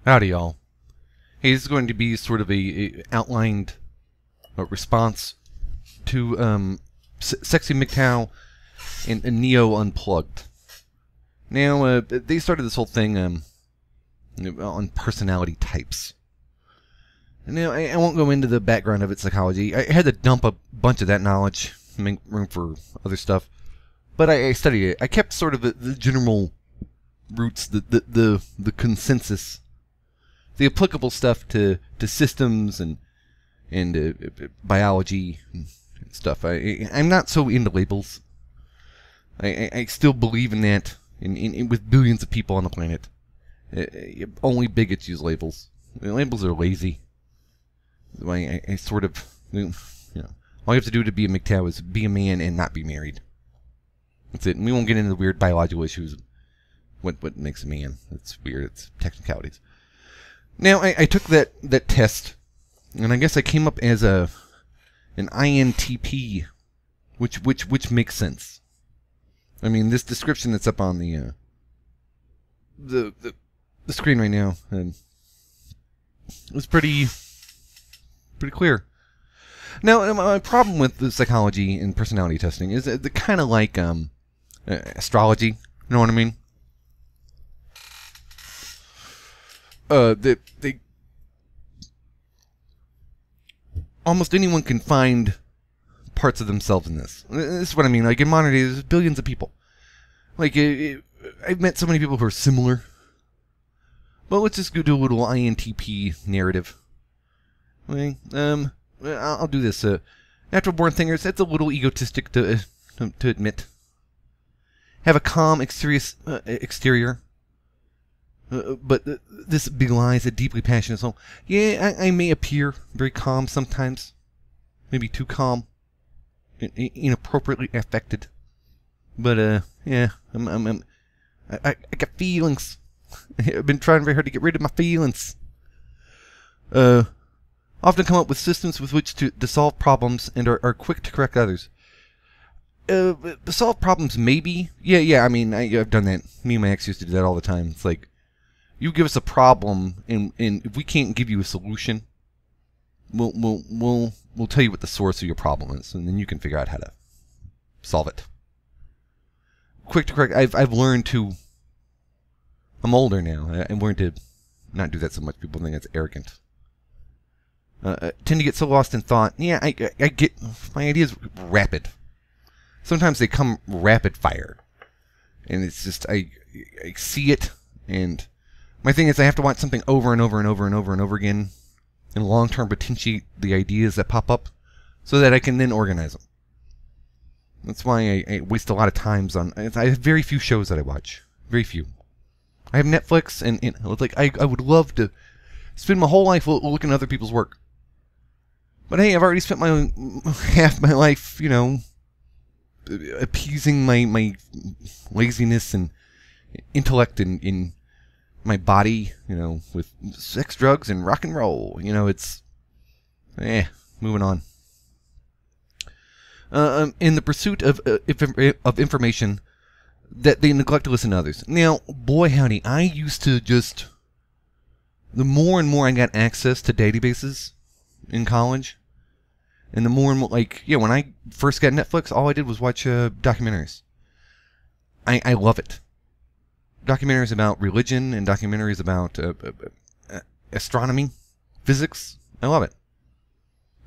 Howdy, y'all. Hey, this is going to be sort of a outlined response to Sexy MGTOW and Neo Unplugged. Now, they started this whole thing on personality types. Now, I won't go into the background of its psychology. I had to dump a bunch of that knowledge, make room for other stuff. But I studied it. I kept sort of the general roots, the consensus, the applicable stuff to systems and biology and stuff. I'm not so into labels. I still believe in that, with billions of people on the planet. Only bigots use labels. Labels are lazy. I sort of, all you have to do to be a MGTOW is be a man and not be married. That's it. And we won't get into the weird biological issues. What makes a man? It's weird. It's technicalities. Now, I took that test, and I guess I came up as an INTP, which makes sense. I mean, this description that's up on the screen right now was pretty clear. Now, my problem with the psychology and personality testing is they're kind of like astrology. You know what I mean? They almost anyone can find parts of themselves in this. This is what I mean. Like in modern day, there's billions of people. Like I've met so many people who are similar. But let's just go do a little INTP narrative. Okay, I'll do this. Natural born thinkers. That's a little egotistic to admit. Have a calm exterior. But this belies a deeply passionate soul. Yeah, I may appear very calm sometimes. Maybe too calm. Inappropriately affected. But, yeah, I got feelings. I've been trying very hard to get rid of my feelings. Often come up with systems with which to solve problems and are quick to correct others. To solve problems, maybe. Yeah, I mean, I've done that. Me and my ex used to do that all the time. It's like, you give us a problem, and if we can't give you a solution, we'll tell you what the source of your problem is, and then you can figure out how to solve it. Quick to correct. I've learned to. I'm older now. I've learned to not do that so much. People think it's arrogant. Tend to get so lost in thought. Yeah, I get my ideas rapid. Sometimes they come rapid fire, and it's just I see it and. My thing is I have to watch something over and over and over and over and over again and long-term potentiate the ideas that pop up so that I can then organize them. That's why I waste a lot of times on... I have very few shows that I watch. Very few. I have Netflix and like I would love to spend my whole life looking at other people's work. But hey, I've already spent my half my life, appeasing my laziness and intellect in my body, with sex, drugs, and rock and roll. It's... moving on. In the pursuit of information that they neglect to listen to others. Now, boy howdy, I used to just... The more and more I got access to databases in college, and the more and more, when I first got Netflix, all I did was watch documentaries. I love it. Documentaries about religion and documentaries about astronomy, physics. I love it.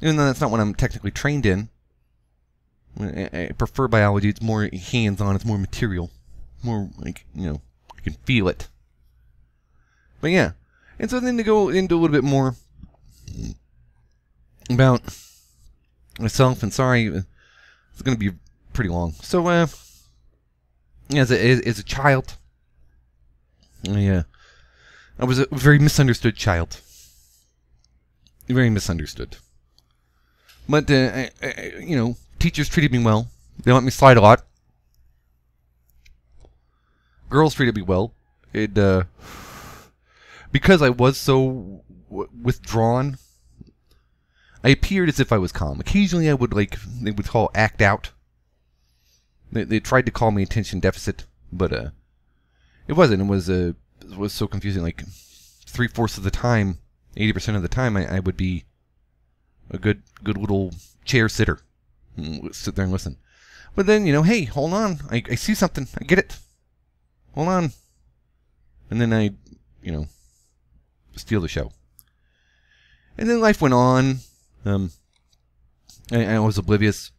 Even though that's not what I'm technically trained in. I prefer biology. It's more hands-on. It's more material. More I can feel it. But yeah. And so then to go into a little bit more about myself, and sorry, it's going to be pretty long. So, as a child... I was a very misunderstood child. Very misunderstood. But, teachers treated me well. They let me slide a lot. Girls treated me well. Because I was so withdrawn, I appeared as if I was calm. Occasionally I would, they would call act out. They tried to call me attention deficit, but, it wasn't. It was so confusing. 3/4 of the time, 80% of the time, I would be a good little chair sitter. Sit there and listen. But then, hey, hold on. I see something. I get it. Hold on. And then I, steal the show. And then life went on. I was oblivious.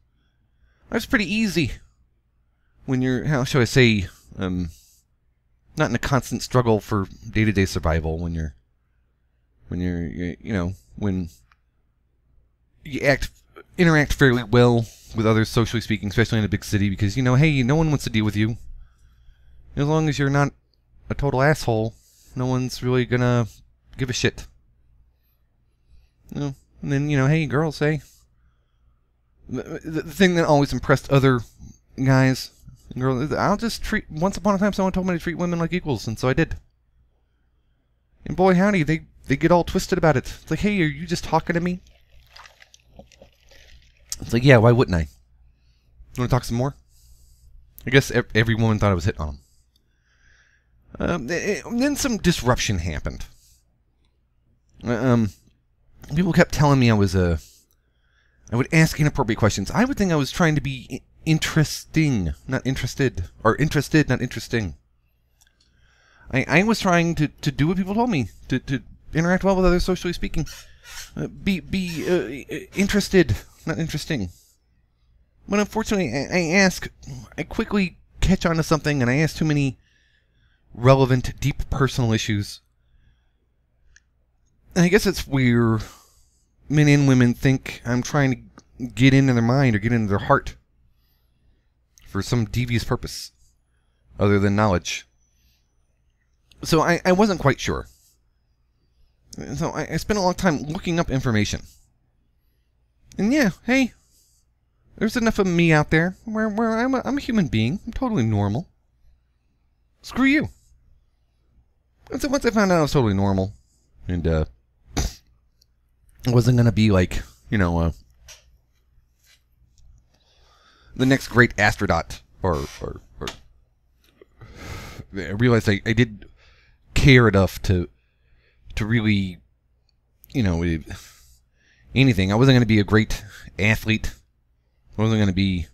Life's pretty easy when you're, how shall I say, not in a constant struggle for day-to-day survival. When you interact fairly well with others, socially speaking, especially in a big city, because hey, no one wants to deal with you. As long as you're not a total asshole, no one's really gonna give a shit. And then hey, girls, hey. The thing that always impressed other guys and girls is I'll just treat. Once upon a time, someone told me to treat women like equals, and so I did. And boy, howdy, they get all twisted about it. It's like, hey, are you just talking to me? It's like, yeah, why wouldn't I? You want to talk some more? I guess every woman thought I was hitting on them. Then some disruption happened. People kept telling me I would ask inappropriate questions. I would think I was trying to be interesting, not interested. Or interested, not interesting. I was trying to do what people told me. To interact well with others, socially speaking. Be interested, not interesting. But unfortunately, I quickly catch on to something, and I ask too many relevant, deep personal issues. And I guess it's where men and women think I'm trying to get into their mind or get into their heart for some devious purpose other than knowledge. So I wasn't quite sure. So I spent a long time looking up information. And yeah, hey, there's enough of me out there where I'm a human being. I'm totally normal. Screw you. And so once I found out I was totally normal, and it wasn't going to be like, the next great astronaut, or I realized I did care enough to really, anything. I wasn't going to be a great athlete. I wasn't going to be...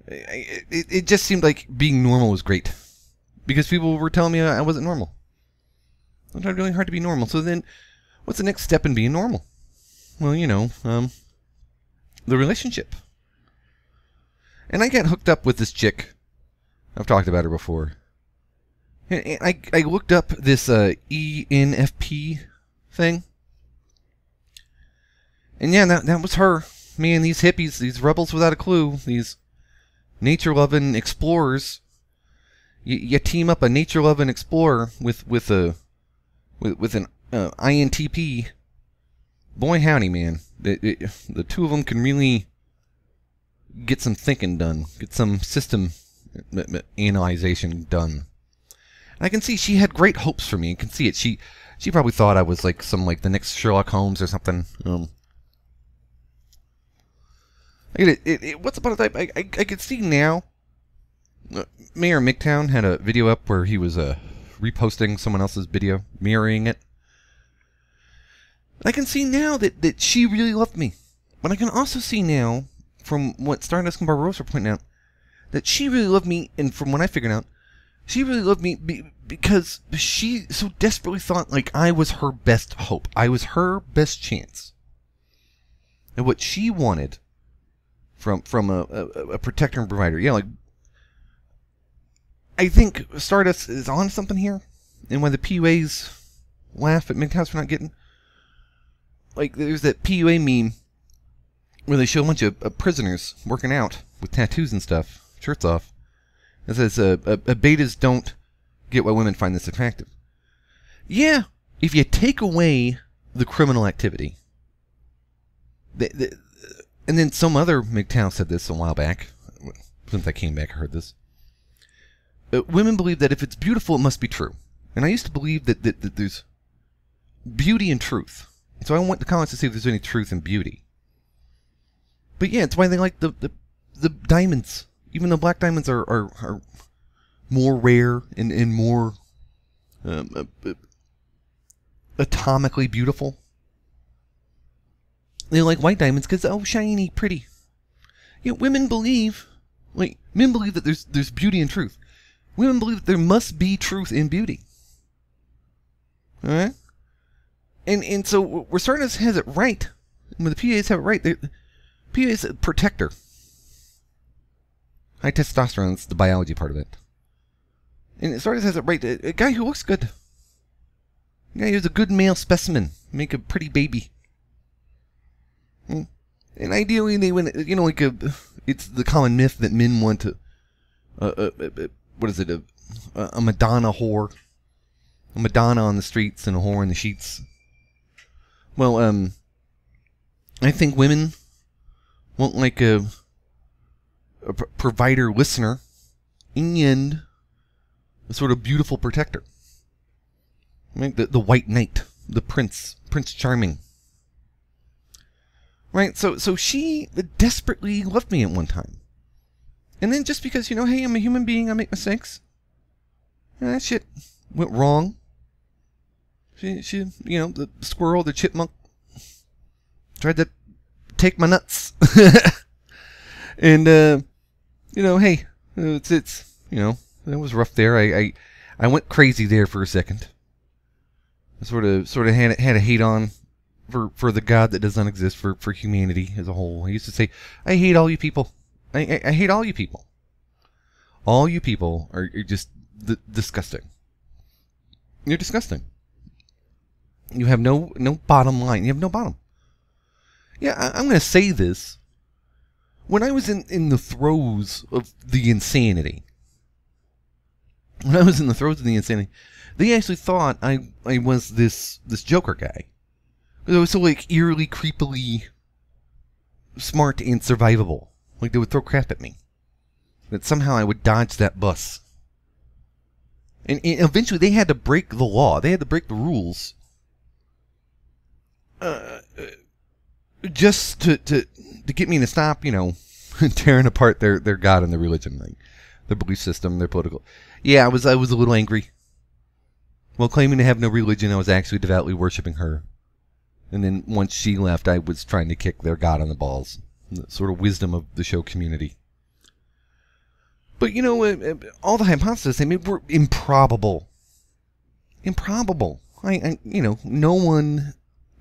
It just seemed like being normal was great. Because people were telling me I wasn't normal. I tried really hard to be normal. So then, what's the next step in being normal? Well, the relationship. And I got hooked up with this chick. I've talked about her before. And I looked up this INFP thing. And yeah, that was her. Man, these hippies, these rebels without a clue, these nature-loving explorers. You team up a nature-loving explorer with an INTP. Boy, howdy, man. The two of them can really get some thinking done, get some system analyzation done. And I can see she had great hopes for me. I can see it. She probably thought I was like the next Sherlock Holmes or something. What's upon a time? I could see now. Mayor MGTOW had a video up where he was reposting someone else's video, mirroring it. I can see now that she really loved me. But I can also see now, from what Stardust and Barbarossa are pointing out, that she really loved me, and from what I figured out, she really loved me because she so desperately thought like I was her best hope. I was her best chance. And what she wanted from a protector and provider. Yeah, like, I think Stardust is on something here, and why the PUAs laugh at MGTOW for not getting. Like, there's that PUA meme where they show a bunch of prisoners working out with tattoos and stuff, shirts off. It says, betas don't get why women find this attractive. Yeah, if you take away the criminal activity. And then some other MGTOW said this a while back. Since I came back, I heard this. Women believe that if it's beautiful, it must be true. And I used to believe that there's beauty and truth. And so I went to college to see if there's any truth in beauty. But yeah, it's why they like the diamonds. Even though black diamonds are more rare and more atomically beautiful. They like white diamonds because, oh, shiny, pretty. You know, women believe, like, men believe that there's beauty in truth. Women believe that there must be truth in beauty. Alright? And so we're starting to have it right. When the PAs have it right, the PA is a protector. High testosterone, that's the biology part of it. And it sort of has it right. A guy who looks good. A guy who's a good male specimen. Make a pretty baby. And ideally, they win. You know, like it's the common myth that men want to. What is it? A Madonna whore. A Madonna on the streets and a whore in the sheets. Well, I think women want like a provider listener and a sort of beautiful protector. Right? The white knight, the Prince Charming. Right? So she desperately loved me at one time. And then just because, you know, hey, I'm a human being, I make mistakes. You know, that shit went wrong. She, you know, the squirrel, the chipmunk, tried to take my nuts. And, you know, hey, it's, you know, it was rough there. I went crazy there for a second. I sort of had a hate on for the God that does not exist, for humanity as a whole. I used to say, I hate all you people. I hate all you people. All you people are just disgusting. You're disgusting. You have no bottom line. You have no bottom. Yeah, I'm going to say this. When I was in the throes of the insanity, they actually thought I was this Joker guy. Because I was so, like, eerily, creepily smart and survivable. Like, they would throw crap at me. That somehow I would dodge that bus. And eventually they had to break the law. They had to break the rules. Just to get me to stop, you know, tearing apart their God and their religion, like their belief system, their political. Yeah, I was a little angry. While claiming to have no religion, I was actually devoutly worshiping her. And then once she left, I was trying to kick their God on the balls. The sort of wisdom of the show community. But, you know, all the hypotheses they made were improbable. Improbable. You know, no one,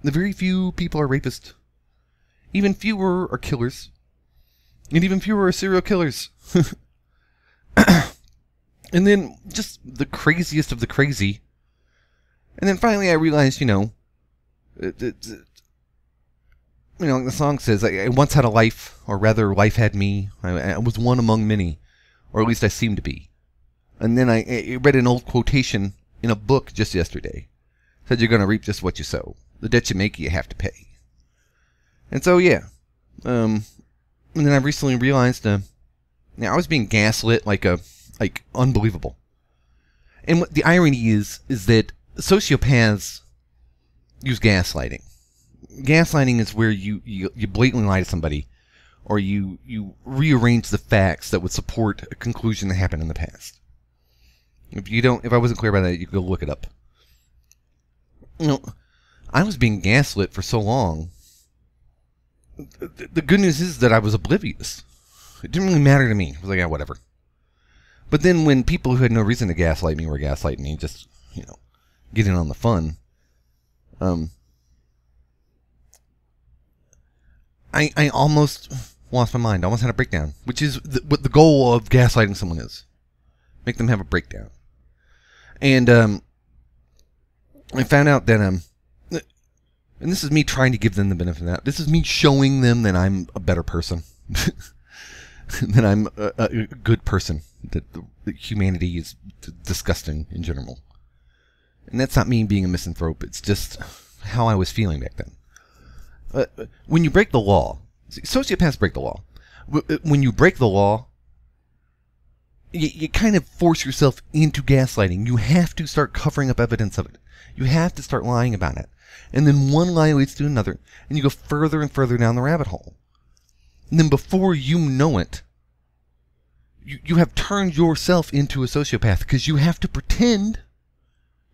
the very few people are rapists. Even fewer are killers. And even fewer are serial killers. And then just the craziest of the crazy. And then finally I realized, you know, like the song says, I once had a life, or rather life had me. I was one among many, or at least I seemed to be. And then I read an old quotation in a book just yesterday. It said you're going to reap just what you sow. The debt you make, you have to pay. And so, yeah. And then I recently realized, I was being gaslit like unbelievable. And what the irony is that sociopaths use gaslighting. Gaslighting is where you blatantly lie to somebody, or you rearrange the facts that would support a conclusion that happened in the past. If I wasn't clear about that, you could go look it up. You know, I was being gaslit for so long. The good news is that I was oblivious. It didn't really matter to me. I was like, yeah, whatever. But then when people who had no reason to gaslight me were gaslighting me, just, you know, getting on the fun, I almost lost my mind. I almost had a breakdown, which is what the goal of gaslighting someone is. Make them have a breakdown. And I found out that, and this is me trying to give them the benefit of that. This is me showing them that I'm a better person. That I'm a good person. That humanity is disgusting in general. And that's not me being a misanthrope. It's just how I was feeling back then. When you break the law, sociopaths break the law. When you break the law, you kind of force yourself into gaslighting. You have to start covering up evidence of it. You have to start lying about it. And then one lie leads to another, and you go further and further down the rabbit hole. And then before you know it, you have turned yourself into a sociopath, because you have to pretend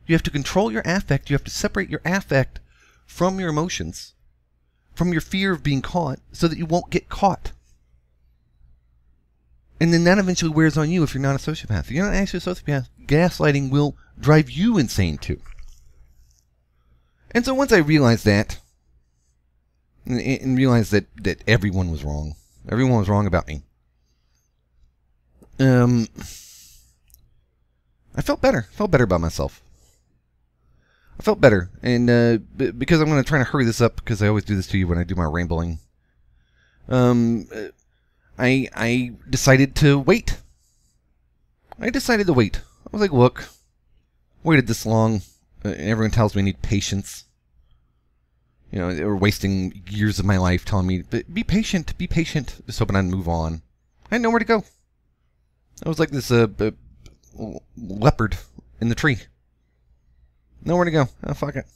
You have to control your affect. You have to separate your affect from your emotions, from your fear of being caught, so that you won't get caught. And then that eventually wears on you if you're not a sociopath. If you're not actually a sociopath, gaslighting will drive you insane too. And so once I realized that, and realized that everyone was wrong about me, I felt better. About myself. I felt better, and because I'm going to try to hurry this up, because I always do this to you when I do my rambling. I decided to wait. I was like, look, waited this long. Everyone tells me I need patience. You know, they were wasting years of my life telling me, be patient, just hoping I'd move on. I had nowhere to go. I was like this leopard in the tree. Nowhere to go. Oh, fuck it.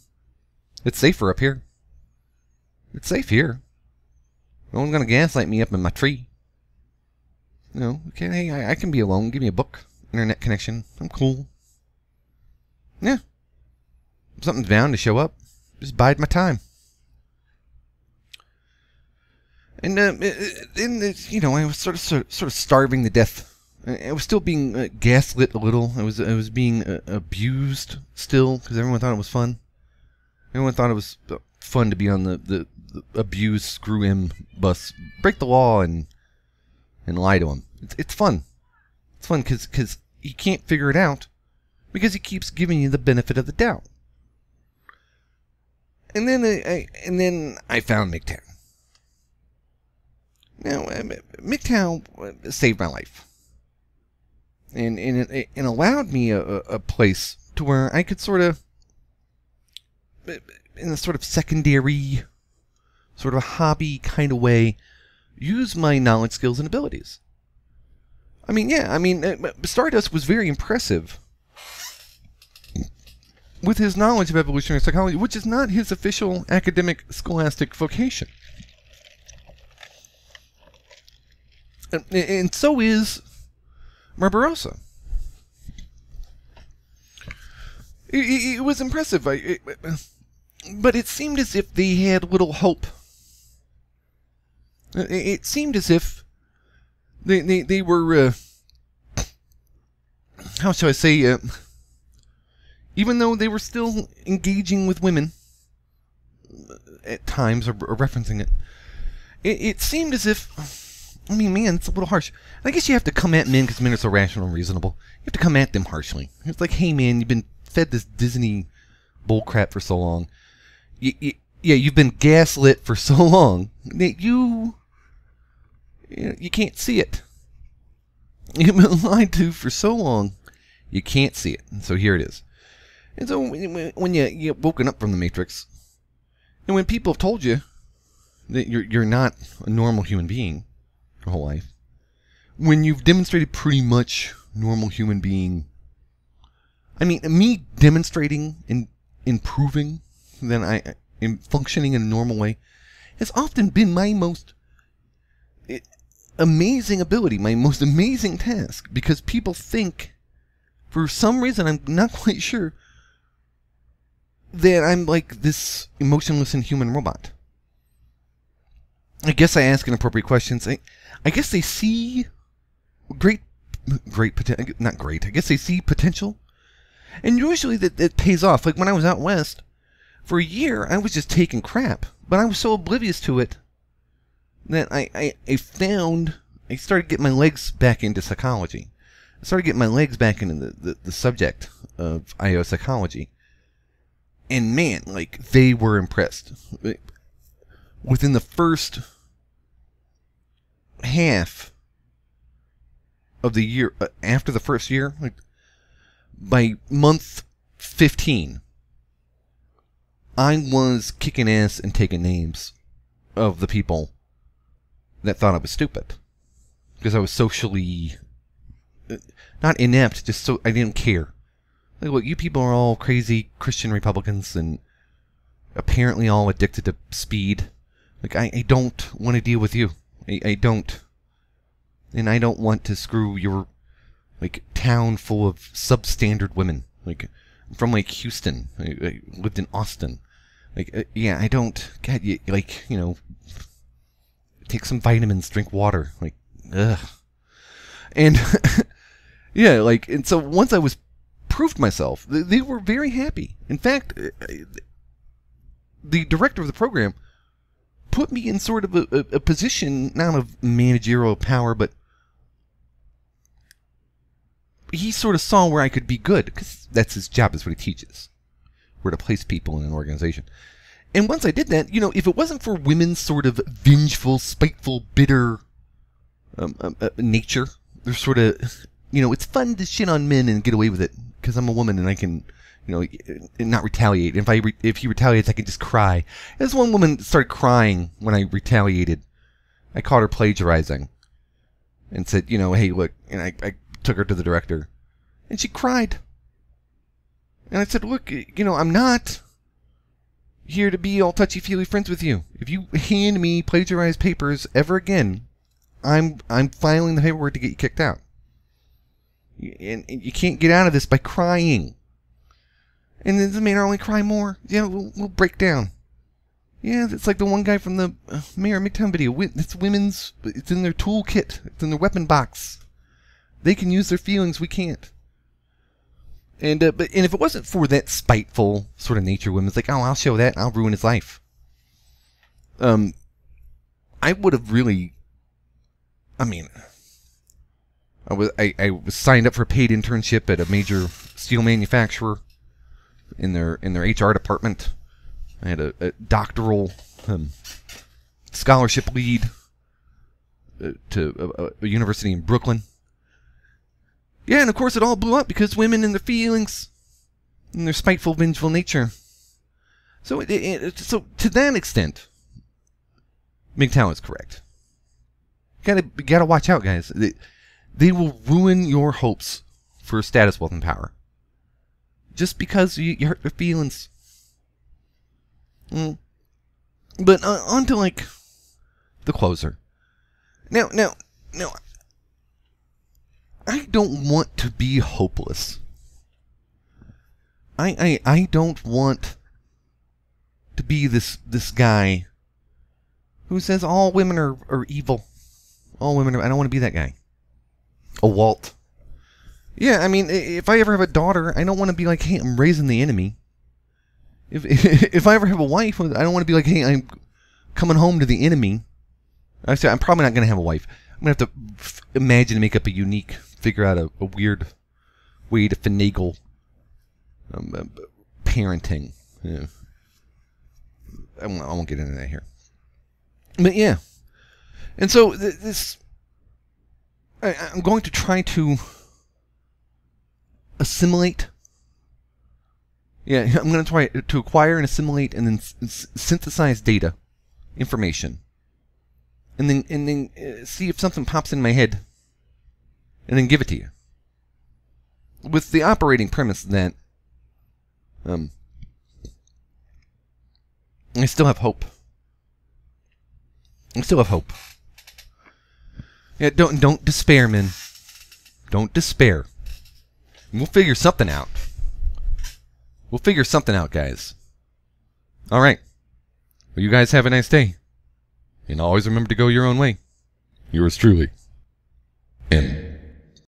It's safer up here. It's safe here. No one's gonna gaslight me up in my tree. You know, okay, hey, I can be alone. Give me a book. Internet connection. I'm cool. Yeah. If something's bound to show up, just bide my time. And you know, I was sort of starving to death. I was still being gaslit a little. I was being abused still, because everyone thought it was fun. Everyone thought it was fun to be on the abuse screw him bus, break the law and lie to him. It's fun. It's fun because he can't figure it out, because he keeps giving you the benefit of the doubt. And then I found MGTOW. Now, MGTOW saved my life. And it allowed me a place to where I could sort of, in a sort of secondary, sort of a hobby kind of way, use my knowledge, skills, and abilities. I mean, yeah, Stardust was very impressive with his knowledge of evolutionary psychology, which is not his official academic scholastic vocation. And so is Barbarossa. It was impressive, but it seemed as if they had little hope. It seemed as if they were, how shall I say, even though they were still engaging with women at times, or referencing it, it seemed as if, I mean, man, it's a little harsh. I guess you have to come at men because men are so rational and reasonable. You have to come at them harshly. It's like, hey, man, you've been fed this Disney bullcrap for so long. Yeah, you've been gaslit for so long that you can't see it. You've been lied to for so long, you can't see it. And so here it is. And so when you get woken up from the Matrix, and when people have told you that you're not a normal human being your whole life, when you've demonstrated pretty much normal human being, I mean, me demonstrating and improving that I am functioning in a normal way has often been my most amazing ability, my most amazing task, because people think, for some reason, I'm not quite sure, that I'm like this emotionless inhuman robot. I guess I ask inappropriate questions. I guess they see great potential. Not great. I guess they see potential. And usually that pays off. Like when I was out west, for a year, I was just taking crap. But I was so oblivious to it that I started getting my legs back into psychology. I started getting my legs back into the subject of IO psychology. And man, like, they were impressed. Within the first half of the year, after the first year, like, by month 15, I was kicking ass and taking names of the people that thought I was stupid. Because I was socially, not inept, just so I didn't care. Like, look, you people are all crazy Christian Republicans and apparently all addicted to speed. Like, I don't want to deal with you. I don't. And I don't want to screw your, like, town full of substandard women. Like, from like Houston. I lived in Austin. Like, yeah, I don't. God, like, you know, take some vitamins, drink water. Like, ugh. And yeah, like, and so once I was proved myself, they were very happy. In fact, the director of the program put me in sort of a position, not of managerial power, but he sort of saw where I could be good, because that's his job, is what he teaches, where to place people in an organization. And once I did that, you know, if it wasn't for women's sort of vengeful, spiteful, bitter nature, they're sort of, you know, it's fun to shit on men and get away with it, because I'm a woman and I can, you know, not retaliate. If he retaliates, I can just cry. This one woman started crying when I retaliated. I caught her plagiarizing and said, you know, hey, look, and I took her to the director, and she cried. And I said, look, you know, I'm not here to be all touchy-feely friends with you. If you hand me plagiarized papers ever again, I'm filing the paperwork to get you kicked out. And you can't get out of this by crying. And then this made her only cry more. Yeah, we'll break down. Yeah, it's like the one guy from the Mayor MGTOW video. It's women's. It's in their toolkit. It's in their weapon box. They can use their feelings. We can't. And if it wasn't for that spiteful sort of nature, women's like, oh, I'll show that. I'll ruin his life. I would have really. I mean, I was signed up for a paid internship at a major steel manufacturer in their HR department. I had a doctoral scholarship lead to a university in Brooklyn. Yeah, and of course it all blew up because women and their feelings and their spiteful, vengeful nature. So, so to that extent, MGTOW is correct. You gotta watch out, guys. They will ruin your hopes for status, wealth, and power. Just because you hurt their feelings. But on to, like, the closer. Now, I don't want to be hopeless. I don't want to be this guy who says all women are evil. All women are... I don't want to be that guy. A Walt. Yeah, I mean, if I ever have a daughter, I don't want to be like, hey, I'm raising the enemy. If I ever have a wife, I don't want to be like, hey, I'm coming home to the enemy. I say I'm probably not going to have a wife. I'm going to have to imagine and make up a unique, figure out a weird way to finagle parenting. Yeah. I won't get into that here. But yeah. And so I'm going to try to assimilate. Yeah, I'm going to try to acquire and assimilate and then synthesize data, information, and then see if something pops in my head, and then give it to you. With the operating premise that I still have hope. I still have hope. Yeah, don't despair, men. Don't despair. We'll figure something out. We'll figure something out, guys. All right. Well, you guys have a nice day. And always remember to go your own way. Yours truly, M.